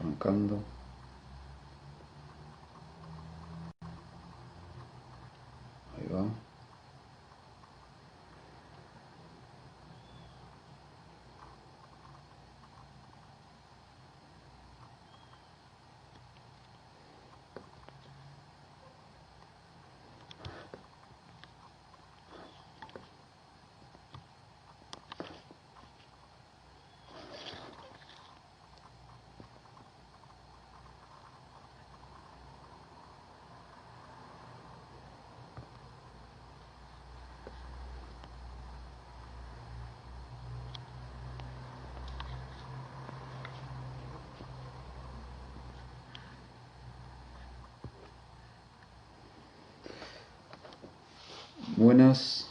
arrancando. Ahí va. Buenas.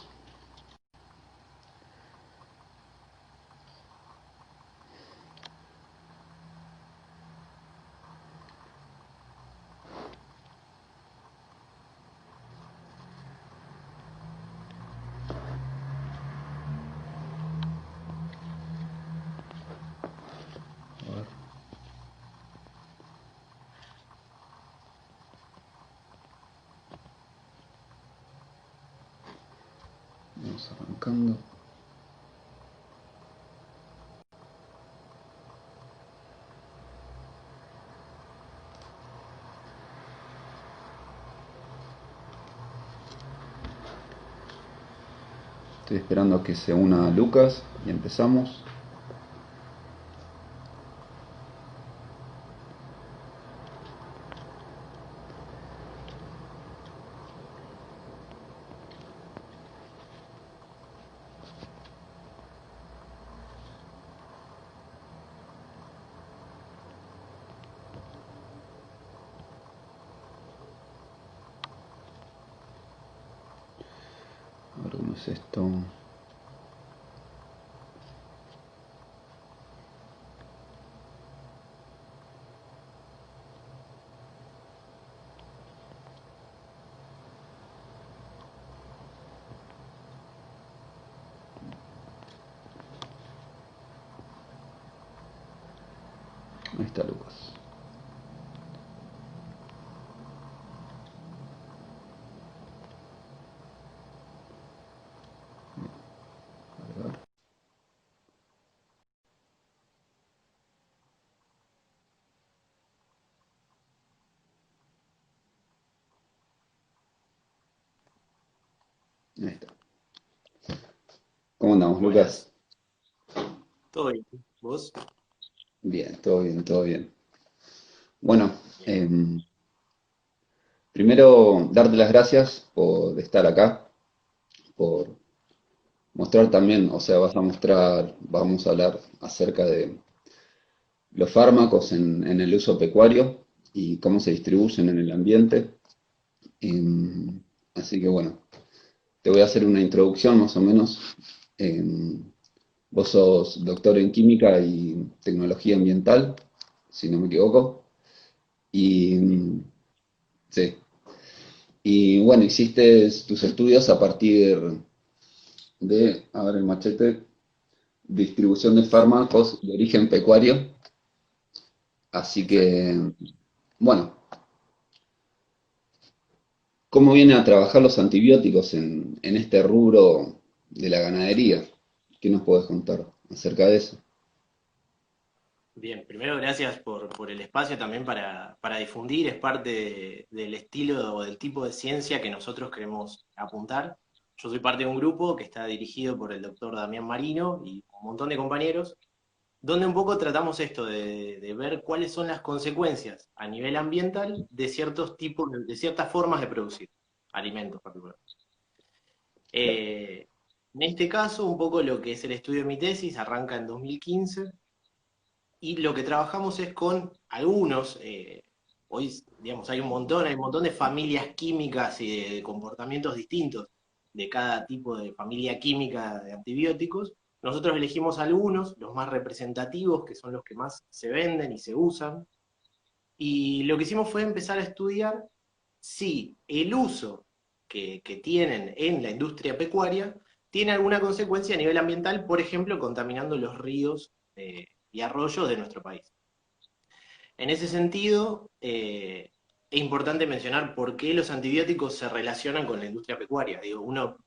A ver. Vamos arrancando. Estoy esperando a que se una Lucas y empezamos. A ver cómo es esto. Ahí está Lucas. A ver. Ahí está. ¿Cómo andamos, Buenas, Lucas? ¿todo bien? ¿Vos? Bien, todo bien, todo bien. Bueno, Bien. em, primero darte las gracias por estar acá, por mostrar también, o sea, vas a mostrar, vamos a hablar acerca de los fármacos en el uso pecuario y cómo se distribuyen en el ambiente. Em, Así que bueno, te voy a hacer una introducción más o menos. Em, Vos sos doctor en química y tecnología ambiental, si no me equivoco. Y Sí. sí. Y bueno, hiciste tus estudios a partir de, a ver el machete, distribución de fármacos de origen pecuario. Así Exacto. que, bueno, ¿cómo vienen a trabajar los antibióticos en este rubro de la ganadería? ¿Qué nos puedes contar acerca de eso? Bien, primero gracias por el espacio también para difundir, es parte del estilo o del tipo de ciencia que nosotros queremos apuntar. Yo soy parte de un grupo que está dirigido por el doctor Damián Marino y un montón de compañeros, donde un poco tratamos esto de ver cuáles son las consecuencias a nivel ambiental de ciertos tipos, de ciertas formas de producir alimentos particulares. Claro. En este caso, un poco lo que es el estudio de mi tesis arranca en 2015 y lo que trabajamos es con algunos, hoy digamos hay un montón de familias químicas y de comportamientos distintos de cada tipo de familia química de antibióticos. Nosotros elegimos algunos, los más representativos, que son los que más se venden y se usan, y lo que hicimos fue empezar a estudiar si el uso que tienen en la industria pecuaria tiene alguna consecuencia a nivel ambiental, por ejemplo, contaminando los ríos y arroyos de nuestro país. En ese sentido, es importante mencionar por qué los antibióticos se relacionan con la industria pecuaria. Digo, uno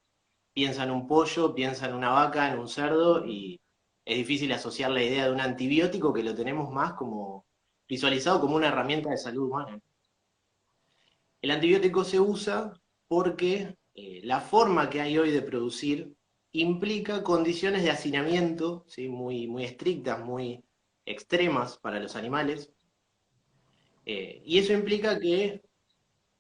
piensa en un pollo, piensa en una vaca, en un cerdo, y es difícil asociar la idea de un antibiótico que lo tenemos más como visualizado como una herramienta de salud humana. El antibiótico se usa porque la forma que hay hoy de producir implica condiciones de hacinamiento, ¿sí? Muy estrictas, muy extremas para los animales, y eso implica que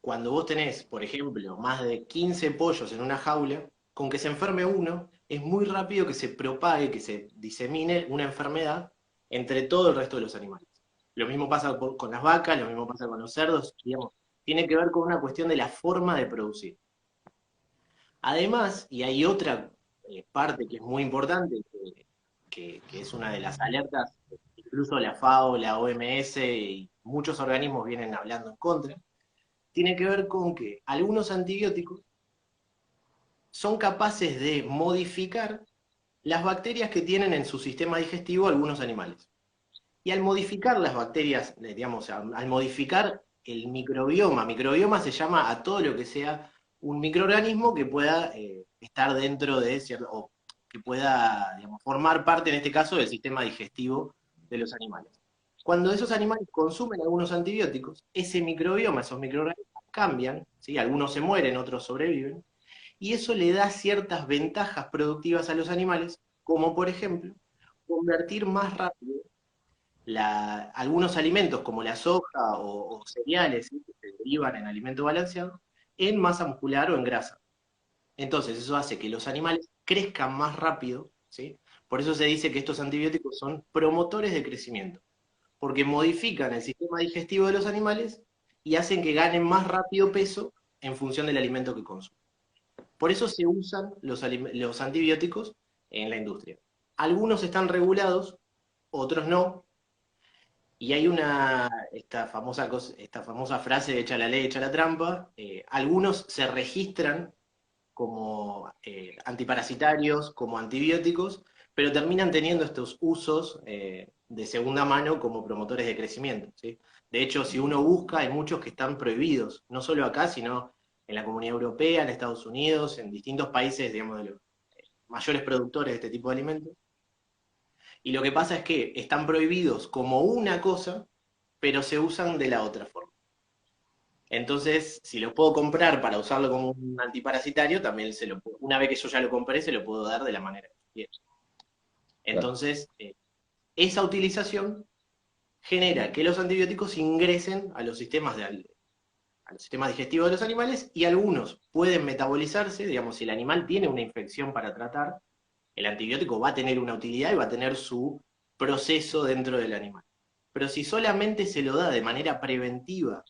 cuando vos tenés, por ejemplo, más de 15 pollos en una jaula, con que se enferme uno, es muy rápido que se propague, que se disemine una enfermedad entre todo el resto de los animales. Lo mismo pasa con las vacas, lo mismo pasa con los cerdos, digamos, tiene que ver con una cuestión de la forma de producir. Además, y hay otra parte que es muy importante, que es una de las alertas, incluso la FAO, la OMS y muchos organismos vienen hablando en contra, tiene que ver con que algunos antibióticos son capaces de modificar las bacterias que tienen en su sistema digestivo algunos animales. Y al modificar las bacterias, digamos, al modificar el microbioma se llama a todo lo que sea un microorganismo que pueda estar dentro de cierto, o que pueda, digamos, formar parte, en este caso, del sistema digestivo de los animales. Cuando esos animales consumen algunos antibióticos, ese microbioma, esos microorganismos cambian, ¿sí? Algunos se mueren, otros sobreviven, y eso le da ciertas ventajas productivas a los animales, como por ejemplo, convertir más rápido algunos alimentos como la soja o cereales, ¿sí? Que se derivan en alimento balanceado, en masa muscular o en grasa. Entonces eso hace que los animales crezcan más rápido, ¿sí? Por eso se dice que estos antibióticos son promotores de crecimiento, porque modifican el sistema digestivo de los animales y hacen que ganen más rápido peso en función del alimento que consumen. Por eso se usan los antibióticos en la industria. Algunos están regulados, otros no, y hay esta famosa frase, echa la ley, echa la trampa. Algunos se registran como antiparasitarios, como antibióticos, pero terminan teniendo estos usos de segunda mano como promotores de crecimiento, ¿sí? De hecho, si uno busca, hay muchos que están prohibidos, no solo acá, sino en la Comunidad Europea, en Estados Unidos, en distintos países, digamos, de los mayores productores de este tipo de alimentos. Y lo que pasa es que están prohibidos como una cosa, pero se usan de la otra forma. Entonces, si lo puedo comprar para usarlo como un antiparasitario, también una vez que yo ya lo compré, se lo puedo dar de la manera que quiera. Claro. Entonces, esa utilización genera que los antibióticos ingresen a los a los sistemas digestivos de los animales, y algunos pueden metabolizarse, digamos, si el animal tiene una infección para tratar, el antibiótico va a tener una utilidad y va a tener su proceso dentro del animal. Pero si solamente se lo da de manera preventiva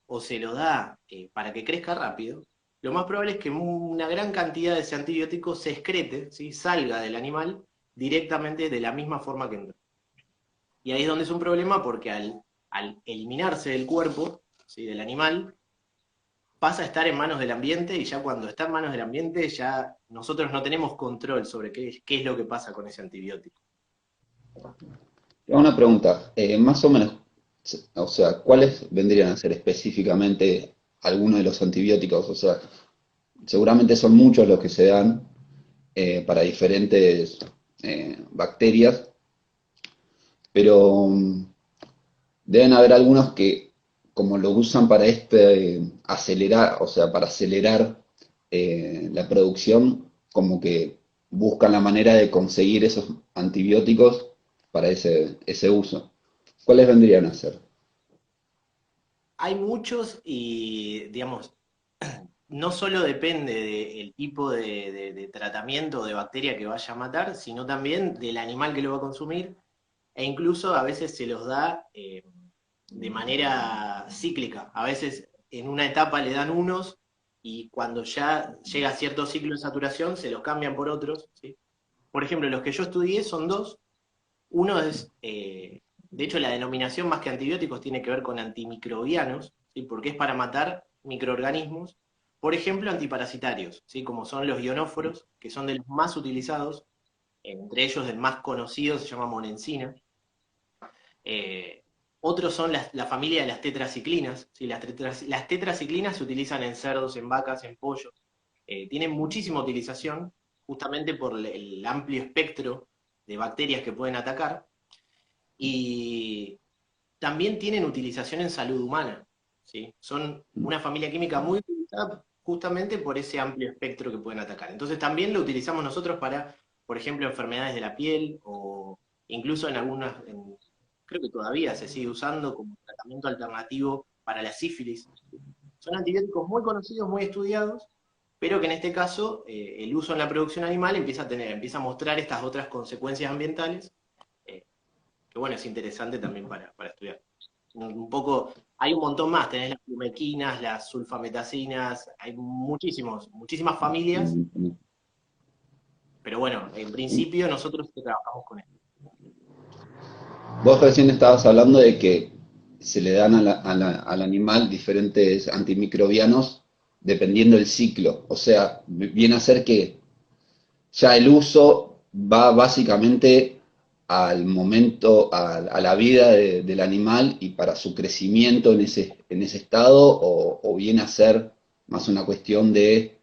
o se lo da para que crezca rápido, lo más probable es que una gran cantidad de ese antibiótico se excrete, ¿sí? Salga del animal directamente de la misma forma que entró. Y ahí es donde es un problema porque al eliminarse del cuerpo, ¿sí? Del animal, pasa a estar en manos del ambiente, y ya cuando está en manos del ambiente ya nosotros no tenemos control sobre qué es lo que pasa con ese antibiótico. Una pregunta, más o menos, o sea, ¿cuáles vendrían a ser específicamente algunos de los antibióticos? O sea, seguramente son muchos los que se dan para diferentes bacterias, pero deben haber algunos que, como lo usan para acelerar, o sea, para acelerar la producción, como que buscan la manera de conseguir esos antibióticos para ese uso. ¿Cuáles vendrían a ser? Hay muchos y, digamos, no solo depende del tipo de tratamiento o de bacteria que vaya a matar, sino también del animal que lo va a consumir, e incluso a veces se los da de manera cíclica. A veces en una etapa le dan unos y cuando ya llega a cierto ciclo de saturación se los cambian por otros, ¿sí? Por ejemplo, los que yo estudié son dos. Uno es, de hecho, la denominación más que antibióticos tiene que ver con antimicrobianos, ¿sí? Porque es para matar microorganismos. Por ejemplo, antiparasitarios, ¿sí? Como son los ionóforos, que son de los más utilizados, entre ellos el más conocido se llama monensina. Otros son la familia de las tetraciclinas. ¿Sí? Las tetraciclinas se utilizan en cerdos, en vacas, en pollos. Tienen muchísima utilización, justamente por el amplio espectro de bacterias que pueden atacar. Y también tienen utilización en salud humana. ¿Sí? Son una familia química muy utilizada justamente por ese amplio espectro que pueden atacar. Entonces también lo utilizamos nosotros para, por ejemplo, enfermedades de la piel o incluso en algunas, creo que todavía se sigue usando como tratamiento alternativo para la sífilis. Son antibióticos muy conocidos, muy estudiados, pero que en este caso el uso en la producción animal empieza a mostrar estas otras consecuencias ambientales, eh, que bueno, es interesante también para estudiar. Un poco, hay un montón más, tenés las plumequinas, las sulfametacinas, hay muchísimas familias, pero bueno, en principio nosotros trabajamos con esto. Vos recién estabas hablando de que se le dan al animal diferentes antimicrobianos dependiendo del ciclo. O sea, viene a ser que ya el uso va básicamente al momento, a la vida del animal y para su crecimiento en ese estado, o viene a ser más una cuestión de,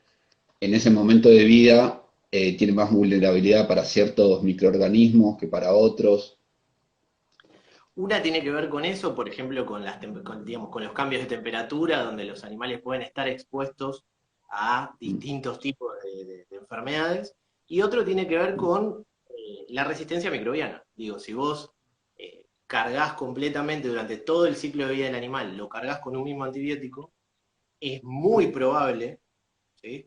en ese momento de vida, tiene más vulnerabilidad para ciertos microorganismos que para otros. Una tiene que ver con eso, por ejemplo, digamos, con los cambios de temperatura, donde los animales pueden estar expuestos a distintos tipos de enfermedades, y otro tiene que ver con la resistencia microbiana. Digo, si vos cargas completamente durante todo el ciclo de vida del animal, lo cargas con un mismo antibiótico, es muy probable, ¿sí?,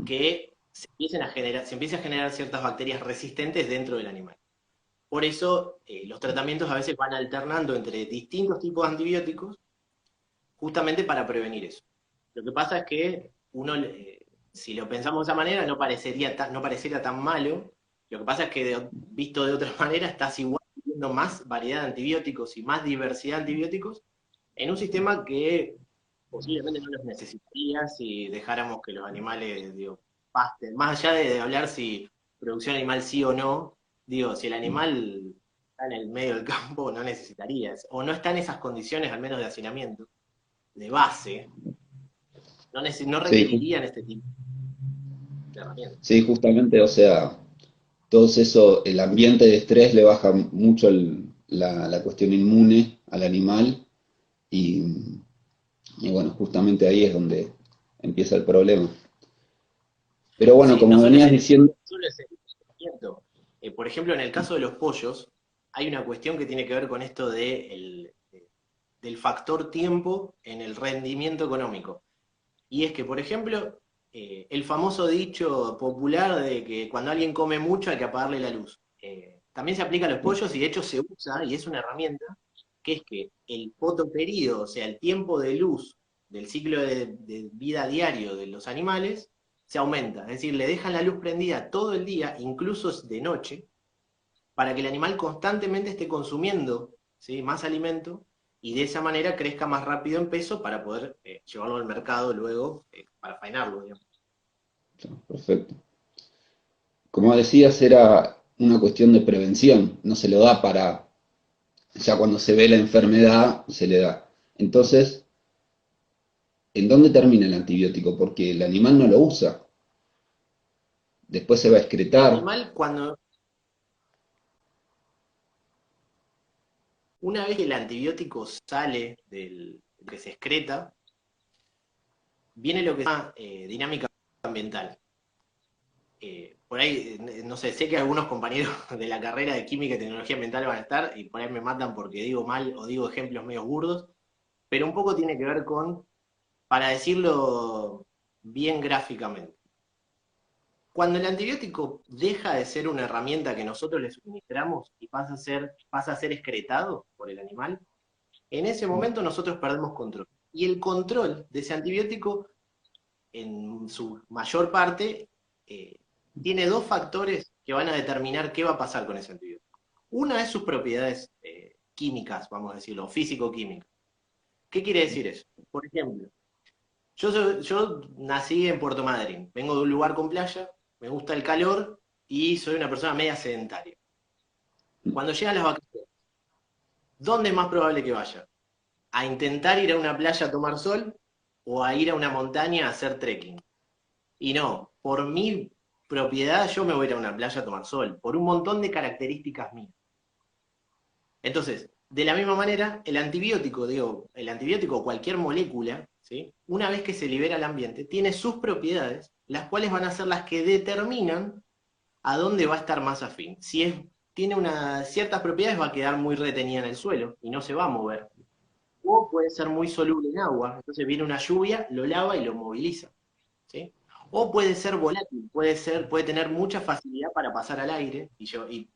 que se empiece a generar ciertas bacterias resistentes dentro del animal. Por eso los tratamientos a veces van alternando entre distintos tipos de antibióticos, justamente para prevenir eso. Lo que pasa es que si lo pensamos de esa manera, no pareciera tan malo. Lo que pasa es que visto de otra manera, estás igual teniendo más variedad de antibióticos y más diversidad de antibióticos en un sistema que posiblemente no los necesitaría si dejáramos que los animales, digo, pasten. Más allá de hablar si producción animal sí o no, digo, si el animal está en el medio del campo, no necesitarías, o no está en esas condiciones, al menos de hacinamiento, de base, no Sí, requerirían este tipo de herramientas. sí, justamente, o sea, todo eso, el ambiente de estrés le baja mucho la cuestión inmune al animal y, y bueno, justamente ahí es donde empieza el problema. Pero bueno, Sí, no como solo es venías el, diciendo, no solo es el hacinamiento. Por ejemplo, en el caso de los pollos, hay una cuestión que tiene que ver con esto del factor tiempo en el rendimiento económico. Y es que, por ejemplo, el famoso dicho popular de que cuando alguien come mucho hay que apagarle la luz. También se aplica a los pollos y de hecho se usa, y es una herramienta, que es que el fotoperíodo, o sea, el tiempo de luz del ciclo de vida diario de los animales, se aumenta. Es decir, le dejan la luz prendida todo el día, incluso de noche, para que el animal constantemente esté consumiendo, ¿sí?, más alimento y de esa manera crezca más rápido en peso para poder llevarlo al mercado luego para faenarlo, digamos. perfecto. Como decías, era una cuestión de prevención, no se lo da para, ya cuando se ve la enfermedad, se le da. Entonces, ¿en dónde termina el antibiótico? Porque el animal no lo usa. Después se va a El excretar. animal, una vez que el antibiótico sale del que se excreta, viene lo que se llama dinámica ambiental. Por ahí, no sé, sé que algunos compañeros de la carrera de Química y Tecnología Ambiental van a estar y por ahí me matan porque digo mal o digo ejemplos medio burdos, pero un poco tiene que ver con, para decirlo bien gráficamente, cuando el antibiótico deja de ser una herramienta que nosotros le suministramos y pasa a ser excretado por el animal, en ese momento nosotros perdemos control. Y el control de ese antibiótico, en su mayor parte, eh, tiene dos factores que van a determinar qué va a pasar con ese antibiótico. Una es sus propiedades químicas, vamos a decirlo, físico-químicas. ¿Qué quiere decir eso? Por ejemplo, yo nací en Puerto Madryn, vengo de un lugar con playa, me gusta el calor y soy una persona media sedentaria. Cuando llegan las vacaciones, ¿Dónde es más probable que vaya? ¿A intentar ir a una playa a tomar sol o a ir a una montaña a hacer trekking? Y no, por mi propiedad yo me voy a ir a una playa a tomar sol, por un montón de características mías. Entonces, de la misma manera, el antibiótico, digo, el antibiótico o cualquier molécula, ¿sí? Una vez que se libera al ambiente, tiene sus propiedades, las cuales van a ser las que determinan a dónde va a estar más afín. Si es, tiene ciertas propiedades, va a quedar muy retenida en el suelo y no se va a mover. O puede ser muy soluble en agua, entonces viene una lluvia, lo lava y lo moviliza. ¿Sí? O puede ser volátil, puede tener mucha facilidad para pasar al aire y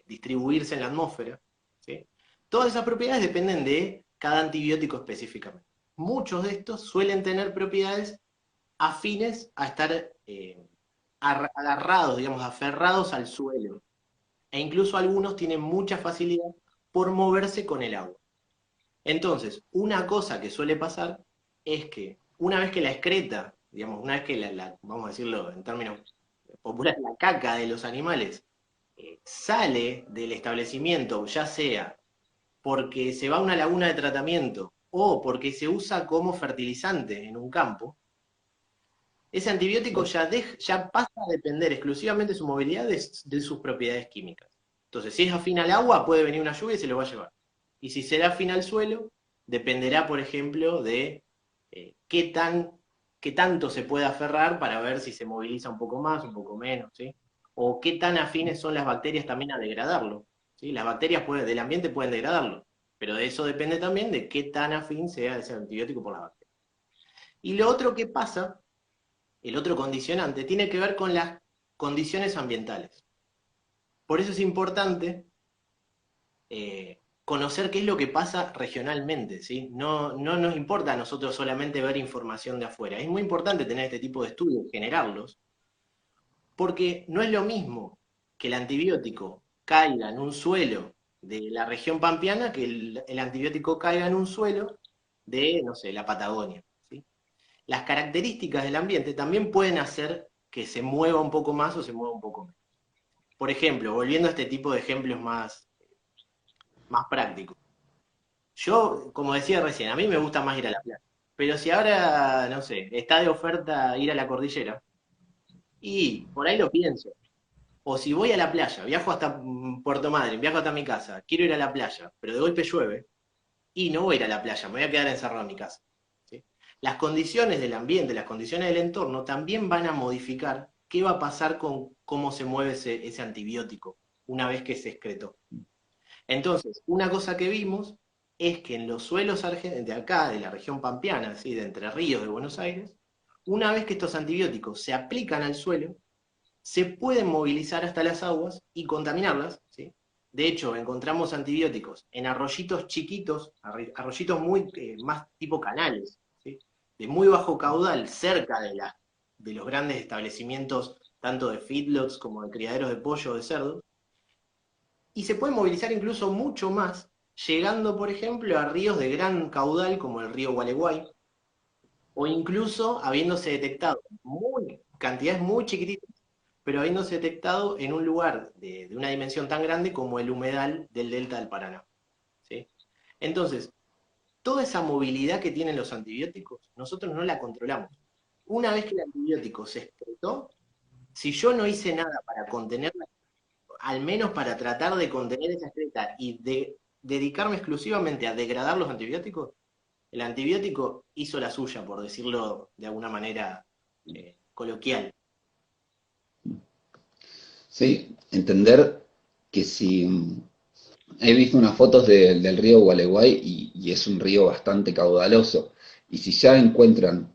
distribuirse en la atmósfera. ¿Sí? Todas esas propiedades dependen de cada antibiótico específicamente. Muchos de estos suelen tener propiedades afines a estar agarrados, digamos, aferrados al suelo. E incluso algunos tienen mucha facilidad por moverse con el agua. Entonces, una cosa que suele pasar es que una vez que la excreta, digamos, una vez que vamos a decirlo en términos populares, la caca de los animales sale del establecimiento, ya sea porque se va a una laguna de tratamiento o porque se usa como fertilizante en un campo, ese antibiótico ya pasa a depender exclusivamente de su movilidad de sus propiedades químicas. Entonces, si es afín al agua, puede venir una lluvia y se lo va a llevar. Y si será afín al suelo, dependerá, por ejemplo, de eh, qué tan, qué tanto se puede aferrar para ver si se moviliza un poco más, un poco menos, ¿sí? O qué tan afines son las bacterias también a degradarlo. ¿Sí? Las bacterias del ambiente pueden degradarlo, pero de eso depende también de qué tan afín sea ese antibiótico por las bacterias. Y lo otro que pasa, el otro condicionante, tiene que ver con las condiciones ambientales. Por eso es importante conocer qué es lo que pasa regionalmente, ¿sí? No nos importa a nosotros solamente ver información de afuera. Es muy importante tener este tipo de estudios, generarlos, porque no es lo mismo que el antibiótico caiga en un suelo de la región pampeana que el antibiótico caiga en un suelo de, no sé, la Patagonia, ¿sí? Las características del ambiente también pueden hacer que se mueva un poco más o se mueva un poco menos. Por ejemplo, volviendo a este tipo de ejemplos más prácticos. Yo, como decía recién, a mí me gusta más ir a la playa. Pero si ahora, no sé, está de oferta ir a la cordillera, y por ahí lo pienso. O si voy a la playa, viajo hasta Puerto Madryn, viajo hasta mi casa, quiero ir a la playa, pero de golpe llueve, y no voy a ir a la playa, me voy a quedar encerrado en mi casa. ¿Sí? Las condiciones del ambiente, las condiciones del entorno también van a modificar qué va a pasar con cómo se mueve ese antibiótico una vez que se excretó. Entonces, una cosa que vimos es que en los suelos de acá, de la región pampeana, ¿sí? De Entre Ríos, de Buenos Aires, una vez que estos antibióticos se aplican al suelo, se pueden movilizar hasta las aguas y contaminarlas, ¿sí? De hecho, encontramos antibióticos en arroyitos chiquitos, arroyitos muy más tipo canales, ¿sí? De muy bajo caudal, cerca de los grandes establecimientos, tanto de feedlots como de criaderos de pollo o de cerdo, y se puede movilizar incluso mucho más, llegando, por ejemplo, a ríos de gran caudal como el río Gualeguay, o incluso habiéndose detectado cantidades muy chiquititas, pero habiéndose detectado en un lugar de una dimensión tan grande como el humedal del delta del Paraná. ¿Sí? Entonces, toda esa movilidad que tienen los antibióticos, nosotros no la controlamos. Una vez que el antibiótico se explotó, si yo no hice nada para contenerla, al menos para tratar de contener esa excreta y de dedicarme exclusivamente a degradar los antibióticos, el antibiótico hizo la suya, por decirlo de alguna manera coloquial. Sí, entender que si he visto unas fotos del río Gualeguay y es un río bastante caudaloso, y si ya encuentran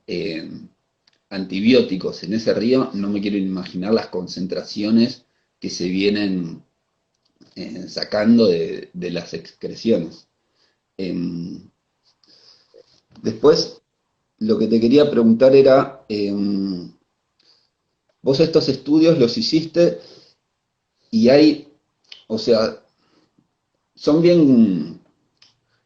antibióticos en ese río, no me quiero imaginar las concentraciones que se vienen sacando de las excreciones. Em, Después, lo que te quería preguntar era, vos estos estudios los hiciste y hay, o sea, son bien,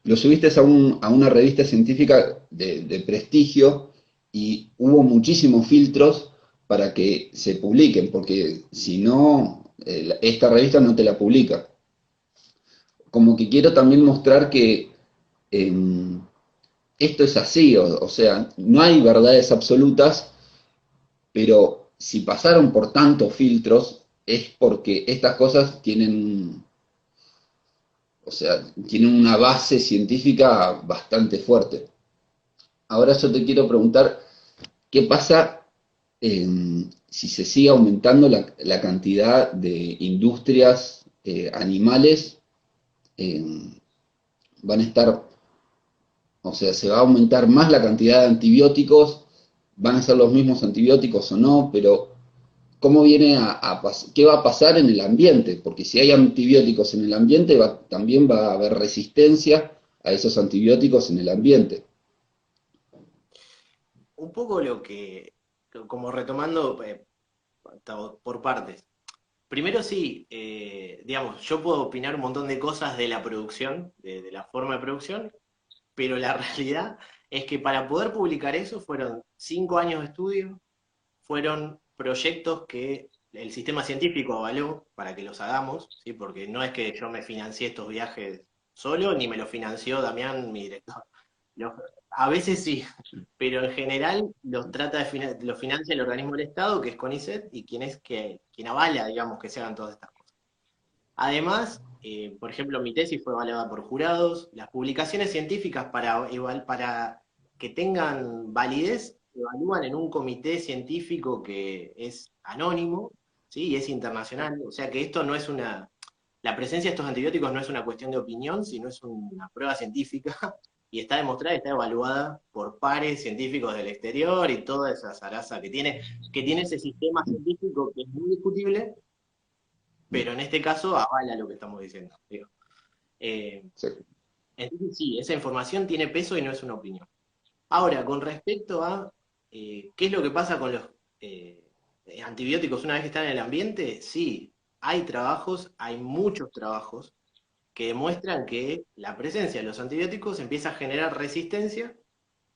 los subiste a una revista científica de prestigio y hubo muchísimos filtros para que se publiquen, porque si no, esta revista no te la publica. como que quiero también mostrar que esto es así, o sea, no hay verdades absolutas, pero si pasaron por tantos filtros es porque estas cosas tienen, o sea, tienen una base científica bastante fuerte. Ahora yo te quiero preguntar, ¿qué pasa si se sigue aumentando la cantidad de industrias animales? eh, Van a estar, o sea, se va a aumentar más la cantidad de antibióticos, van a ser los mismos antibióticos o no, pero ¿cómo viene qué va a pasar en el ambiente? Porque si hay antibióticos en el ambiente, también va a haber resistencia a esos antibióticos en el ambiente. Un poco como retomando por partes. Primero sí, digamos, yo puedo opinar un montón de cosas de la producción, de la forma de producción, pero la realidad es que para poder publicar eso fueron 5 años de estudio, fueron proyectos que el sistema científico avaló para que los hagamos, ¿sí? Porque no es que yo me financié estos viajes solo, ni me lo financió Damián, mi director. Los- a veces sí, pero en general los financia el organismo del Estado, que es CONICET, y quien avala, digamos, que se hagan todas estas cosas. Además, por ejemplo, mi tesis fue evaluada por jurados. Las publicaciones científicas para que tengan validez se evalúan en un comité científico que es anónimo, ¿sí? Y es internacional. O sea que esto no es la presencia de estos antibióticos no es una cuestión de opinión, sino es una prueba científica y está demostrada y está evaluada por pares científicos del exterior y toda esa zaraza que tiene ese sistema científico que es muy discutible, pero en este caso avala lo que estamos diciendo. Digo. Eh, Sí. entonces sí, esa información tiene peso y no es una opinión. Ahora, con respecto a qué es lo que pasa con los eh, antibióticos una vez que están en el ambiente, sí, hay muchos trabajos que demuestran que la presencia de los antibióticos empieza a generar resistencia,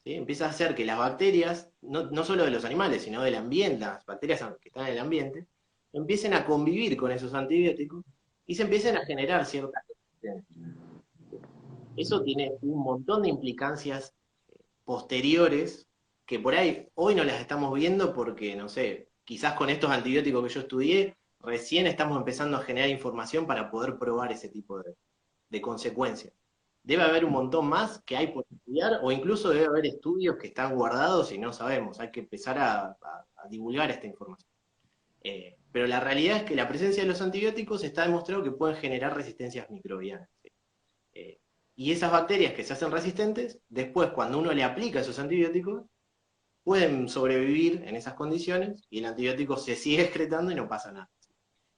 ¿sí? Empieza a hacer que las bacterias, no solo de los animales, sino del ambiente, las bacterias que están en el ambiente, empiecen a convivir con esos antibióticos y se empiecen a generar ciertas resistencias. Eso tiene un montón de implicancias posteriores que por ahí hoy no las estamos viendo porque, no sé, quizás con estos antibióticos que yo estudié, recién estamos empezando a generar información para poder probar ese tipo de consecuencias. Debe haber un montón más que hay por estudiar, o incluso debe haber estudios que están guardados y no sabemos. Hay que empezar a divulgar esta información. Pero la realidad es que la presencia de los antibióticos está demostrado que pueden generar resistencias microbianas. ¿Sí? Eh, y esas bacterias que se hacen resistentes, después cuando uno le aplica esos antibióticos, pueden sobrevivir en esas condiciones y el antibiótico se sigue excretando y no pasa nada.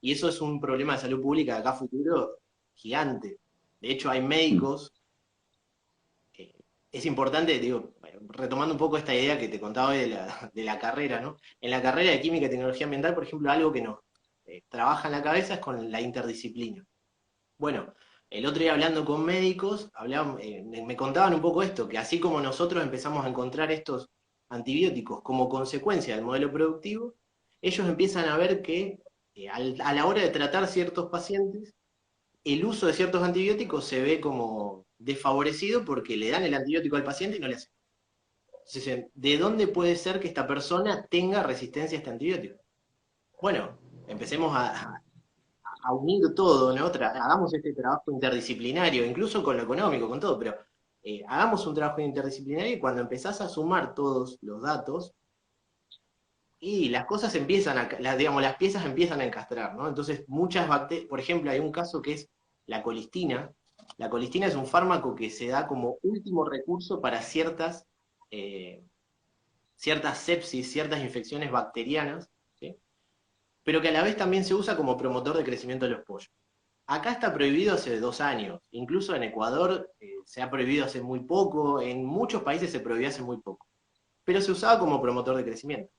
Y eso es un problema de salud pública de acá a futuro gigante. De hecho, hay Mm. médicos, es importante, digo, retomando un poco esta idea que te contaba hoy de la carrera, ¿no? En la carrera de Química y Tecnología Ambiental, por ejemplo, algo que nos trabaja en la cabeza es con la interdisciplina. Bueno, el otro día hablando con médicos, me contaban un poco esto, que así como nosotros empezamos a encontrar estos antibióticos como consecuencia del modelo productivo, ellos empiezan a ver que a la hora de tratar ciertos pacientes, el uso de ciertos antibióticos se ve como desfavorecido porque le dan el antibiótico al paciente y no le hacen. Entonces dicen, ¿de dónde puede ser que esta persona tenga resistencia a este antibiótico? Bueno, empecemos a unir todo, ¿no? Hagamos este trabajo interdisciplinario, incluso con lo económico, con todo, pero hagamos un trabajo interdisciplinario y cuando empezás a sumar todos los datos, y las cosas digamos, las piezas empiezan a encastrar, ¿no? Entonces, muchas bacterias, por ejemplo, hay un caso que es la colistina. La colistina es un fármaco que se da como último recurso para eh, ciertas sepsis, ciertas infecciones bacterianas, ¿sí? Pero que a la vez también se usa como promotor de crecimiento de los pollos. Acá está prohibido hace 2 años, incluso en Ecuador se ha prohibido hace muy poco, en muchos países se prohibió hace muy poco, pero se usaba como promotor de crecimiento.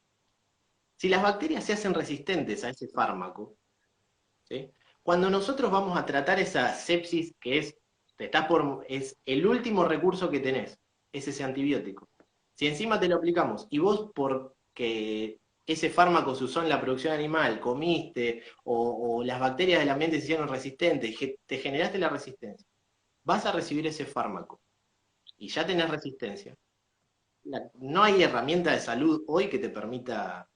Si las bacterias se hacen resistentes a ese fármaco, ¿sí? Cuando nosotros vamos a tratar esa sepsis que es el último recurso que tenés, es ese antibiótico. Si encima te lo aplicamos y vos porque ese fármaco se usó en la producción animal, comiste, o las bacterias del ambiente se hicieron resistentes, te generaste la resistencia. vas a recibir ese fármaco y ya tenés resistencia, no hay herramienta de salud hoy que te permita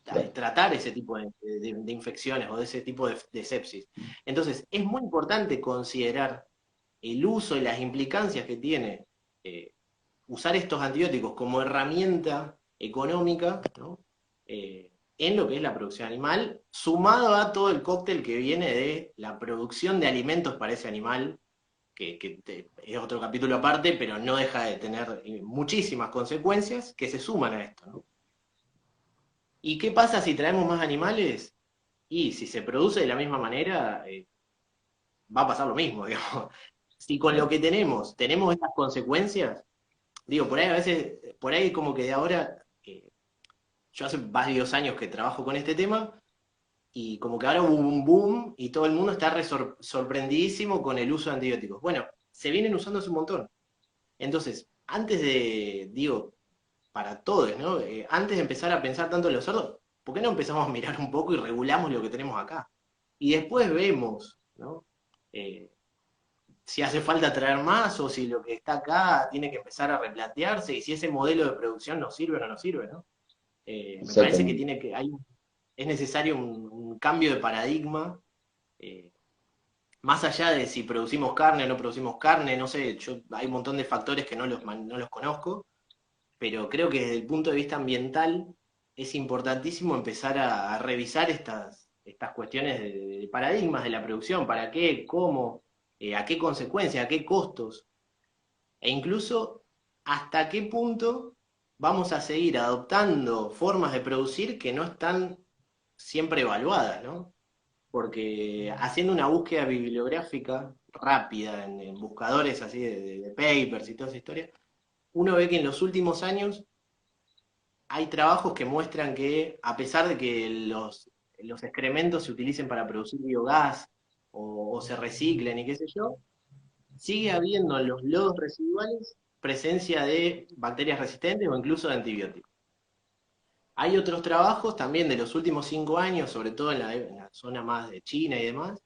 Claro, tratar ese tipo de infecciones o de ese tipo de sepsis. Entonces, es muy importante considerar el uso y las implicancias que tiene eh, usar estos antibióticos como herramienta económica, ¿no? En lo que es la producción animal, sumado a todo el cóctel que viene de la producción de alimentos para ese animal, es otro capítulo aparte, pero no deja de tener muchísimas consecuencias que se suman a esto, ¿no? ¿Y qué pasa si traemos más animales? Y si se produce de la misma manera, va a pasar lo mismo, digamos. Si con lo claro. que tenemos estas consecuencias, digo, por ahí a veces, por ahí como que de ahora, yo hace varios años que trabajo con este tema, y como que ahora hubo un boom y todo el mundo está sorprendidísimo con el uso de antibióticos. Bueno, se vienen usando hace un montón. Entonces, antes de, digo, para todos, ¿no? Antes de empezar a pensar tanto en los cerdos, ¿por qué no empezamos a mirar un poco y regulamos lo que tenemos acá? Y después vemos, ¿no? Eh, si hace falta traer más o si lo que está acá tiene que empezar a replantearse y si ese modelo de producción nos sirve o no nos sirve, ¿no? Me parece que Exactamente. es necesario un cambio de paradigma, eh, más allá de si producimos carne o no producimos carne, no sé, hay un montón de factores que no los conozco, pero creo que desde el punto de vista ambiental es importantísimo empezar a revisar estas cuestiones de paradigmas de la producción, para qué, cómo, a qué consecuencias, a qué costos, e incluso hasta qué punto vamos a seguir adoptando formas de producir que no están siempre evaluadas, ¿no? Porque haciendo una búsqueda bibliográfica rápida en buscadores así de papers y toda esa historia, uno ve que en los últimos años hay trabajos que muestran que, a pesar de que los excrementos se utilicen para producir biogás o se reciclen y qué sé yo, sigue habiendo en los lodos residuales presencia de bacterias resistentes o incluso de antibióticos. Hay otros trabajos también de los últimos 5 años, sobre todo en la zona más de China y demás,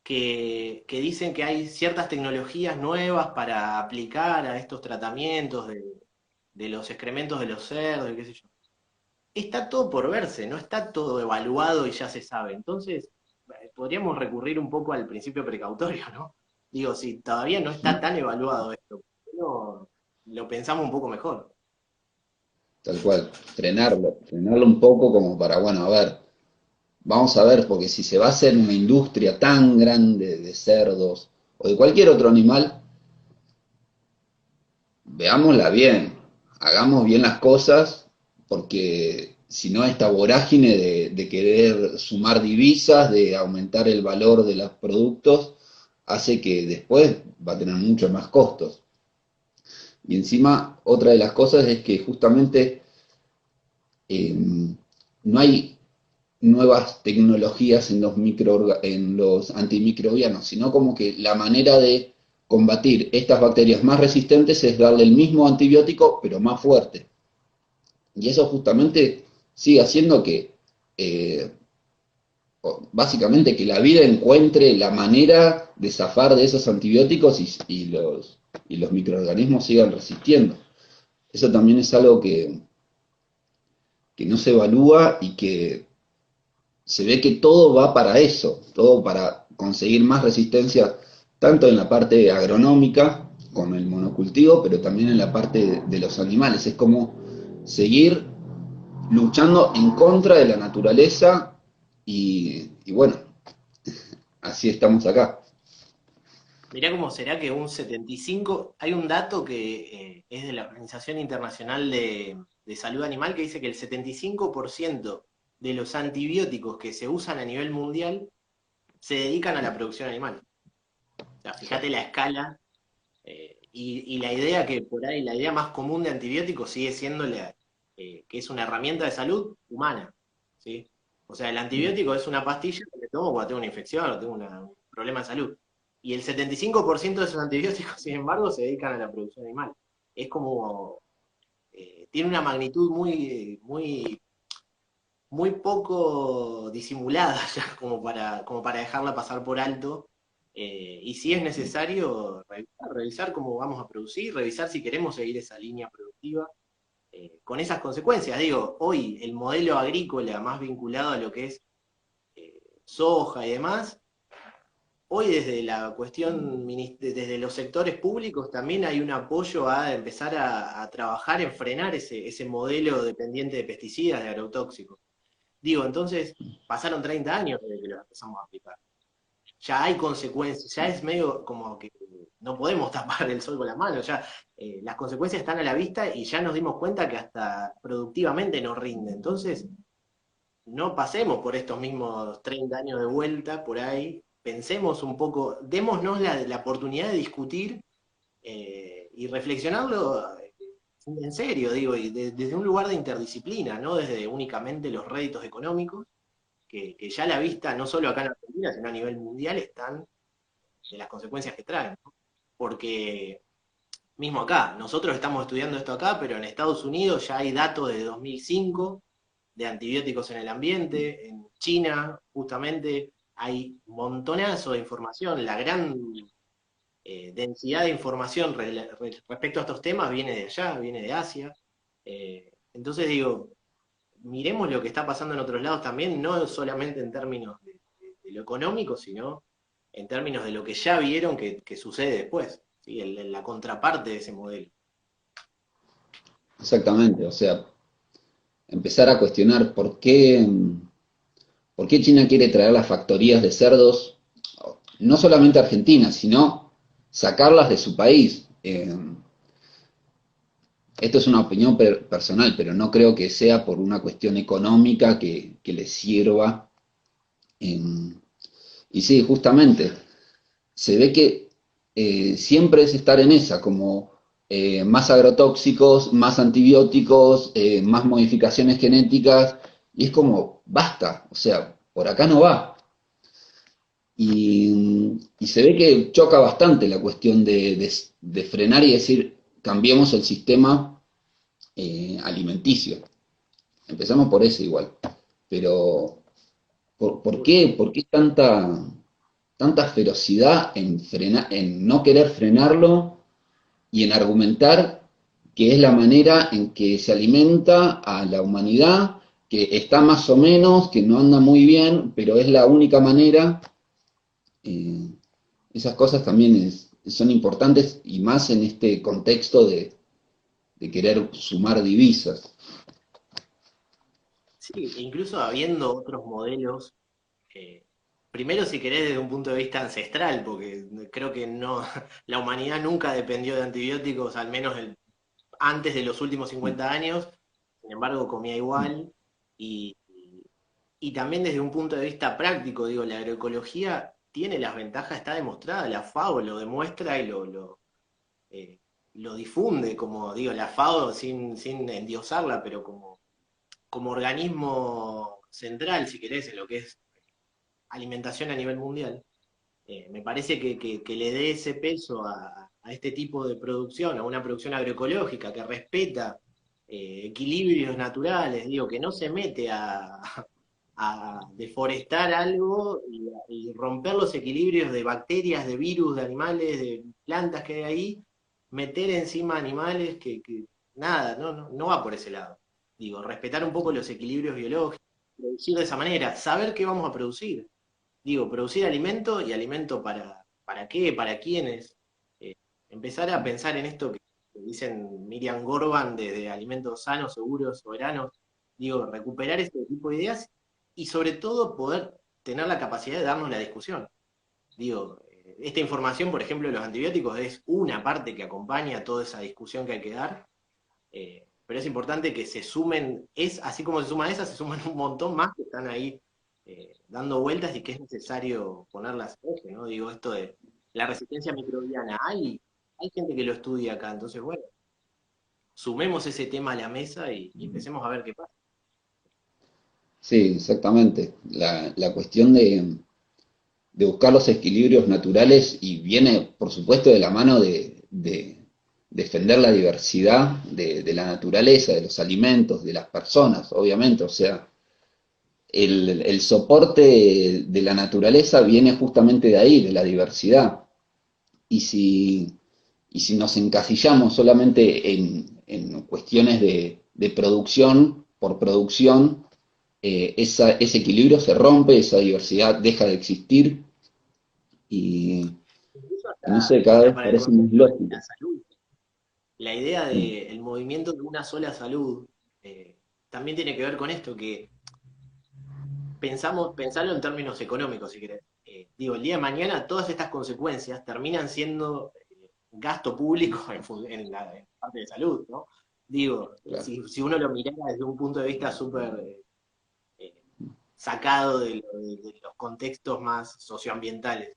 que dicen que hay ciertas tecnologías nuevas para aplicar a estos tratamientos de los excrementos de los cerdos y qué sé yo. Está todo por verse, no está todo evaluado y ya se sabe. Entonces, podríamos recurrir un poco al principio precautorio, ¿no? Digo, si todavía no está Sí, tan evaluado esto, ¿por qué no lo pensamos un poco mejor? tal cual. Frenarlo un poco como para, bueno, a ver, vamos a ver, porque si se va a hacer una industria tan grande de cerdos o de cualquier otro animal, veámosla bien, hagamos bien las cosas, porque si no esta vorágine de querer sumar divisas, de aumentar el valor de los productos, hace que después va a tener muchos más costos. Y encima, otra de las cosas es que justamente eh, no hay nuevas tecnologías en en los antimicrobianos, sino como que la manera de combatir estas bacterias más resistentes es darle el mismo antibiótico, pero más fuerte. Y eso justamente sigue haciendo que, eh, básicamente, que la vida encuentre la manera de zafar de esos antibióticos y los microorganismos sigan resistiendo. Eso también es algo que no se evalúa y que se ve que todo va para eso, todo para conseguir más resistencia, tanto en la parte agronómica, con el monocultivo, pero también en la parte de los animales. Es como seguir luchando en contra de la naturaleza y bueno, así estamos acá. Mirá cómo será que un 75, hay un dato que es de la Organización Internacional de Salud Animal que dice que el 75% de los antibióticos que se usan a nivel mundial se dedican a la producción animal. O sea, fíjate la escala. Y la idea que por ahí, la idea más común de antibióticos sigue siendo que es una herramienta de salud humana, ¿sí? O sea, el antibiótico es una pastilla que me tomo cuando tengo una infección o tengo un problema de salud. Y el 75% de esos antibióticos, sin embargo, se dedican a la producción animal. Es como, tiene una magnitud muy poco disimulada ya, como para dejarla pasar por alto y si es necesario, revisar cómo vamos a producir, revisar si queremos seguir esa línea productiva, con esas consecuencias. Digo, hoy el modelo agrícola más vinculado a lo que es soja y demás, hoy desde la cuestión, desde los sectores públicos también hay un apoyo a empezar a trabajar en frenar ese modelo dependiente de pesticidas, de agrotóxicos. Digo, entonces, pasaron 30 años desde que lo empezamos a aplicar. Ya hay consecuencias, ya es medio como que no podemos tapar el sol con las manos, ya las consecuencias están a la vista y ya nos dimos cuenta que hasta productivamente nos rinde. Entonces, no pasemos por estos mismos 30 años de vuelta por ahí, pensemos un poco, démonos la oportunidad de discutir y reflexionarlo en serio, digo, y desde un lugar de interdisciplina, no desde únicamente los réditos económicos, que ya a la vista, no solo acá en Argentina, sino a nivel mundial, están de las consecuencias que traen, ¿no? Porque mismo acá, nosotros estamos estudiando esto acá, pero en Estados Unidos ya hay datos de 2005 de antibióticos en el ambiente, en China justamente hay montonazo de información, la gran densidad de información respecto a estos temas viene de allá, viene de Asia. Entonces digo, miremos lo que está pasando en otros lados también, no solamente en términos de lo económico, sino en términos de lo que ya vieron que sucede después, ¿sí? La contraparte de ese modelo. Exactamente, o sea, empezar a cuestionar por qué China quiere traer las factorías de cerdos, no solamente a Argentina, sino sacarlas de su país. Esto es una opinión personal, pero no creo que sea por una cuestión económica que les sirva. Y sí, justamente, se ve que siempre es estar en esa, como más agrotóxicos, más antibióticos, más modificaciones genéticas, y es como, basta, o sea, por acá no va. Y se ve que choca bastante la cuestión de frenar y decir, cambiemos el sistema alimenticio. Empezamos por eso igual. Pero, ¿por qué tanta ferocidad en no querer frenarlo y en argumentar que es la manera en que se alimenta a la humanidad, que está más o menos, que no anda muy bien, pero es la única manera? Eh, Esas cosas también son importantes y más en este contexto de querer sumar divisas. Sí, incluso habiendo otros modelos, eh, primero si querés desde un punto de vista ancestral, porque creo que no, la humanidad nunca dependió de antibióticos, al menos antes de los últimos 50 años, sin embargo comía igual, y, y también desde un punto de vista práctico, digo, la agroecología tiene las ventajas, está demostrada, la FAO lo demuestra y eh, lo difunde, como digo, la FAO sin endiosarla, pero como organismo central, si querés, en lo que es alimentación a nivel mundial. Me parece que le dé ese peso a este tipo de producción, a una producción agroecológica que respeta equilibrios naturales, digo, que no se mete a deforestar algo y romper los equilibrios de bacterias, de virus, de animales, de plantas que hay ahí, meter encima animales que nada, no va por ese lado. Digo, respetar un poco los equilibrios biológicos, producir de esa manera, saber qué vamos a producir. Digo, producir alimento y alimento para qué, para quiénes. Eh, Empezar a pensar en esto que dicen Miriam Gorban de alimentos sanos, seguros, soberanos. Digo, recuperar este tipo de ideas y sobre todo poder tener la capacidad de darnos la discusión. Digo, esta información, por ejemplo, de los antibióticos es una parte que acompaña toda esa discusión que hay que dar, pero es importante que se sumen, así como se suman esas, se suman un montón más que están ahí dando vueltas y que es necesario ponerlas en eje, ¿no? Digo, esto de la resistencia microbiana, hay gente que lo estudia acá, entonces, bueno, sumemos ese tema a la mesa y empecemos a ver qué pasa. Sí, exactamente. La cuestión de buscar los equilibrios naturales y viene, por supuesto, de la mano de defender la diversidad de la naturaleza, de los alimentos, de las personas, obviamente. O sea, el soporte de la naturaleza viene justamente de ahí, de la diversidad. Y si nos encasillamos solamente en cuestiones de producción por producción, ese equilibrio se rompe, esa diversidad deja de existir y, Incluso y no sé, cada hasta vez para el parece más concepto de lógico. la salud. La idea Mm, del movimiento de una sola salud también tiene que ver con esto, que pensarlo en términos económicos, si querés. Digo, el día de mañana todas estas consecuencias terminan siendo gasto público en la parte de salud, ¿no? Digo, claro. si uno lo mirara desde un punto de vista súper eh, sacado de los contextos más socioambientales,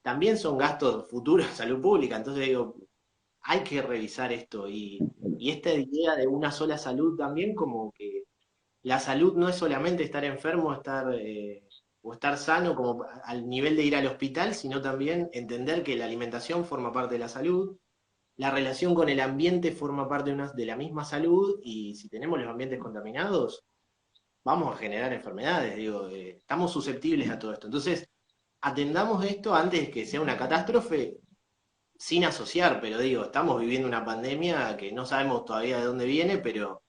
también son gastos futuros de salud pública, entonces digo, hay que revisar esto y esta idea de una sola salud también como que la salud no es solamente estar enfermo, o estar sano como al nivel de ir al hospital, sino también entender que la alimentación forma parte de la salud, la relación con el ambiente forma parte de la misma salud, y si tenemos los ambientes contaminados, vamos a generar enfermedades, digo, estamos susceptibles a todo esto. Entonces, atendamos esto antes de que sea una catástrofe, sin asociar, pero digo, estamos viviendo una pandemia que no sabemos todavía de dónde viene, pero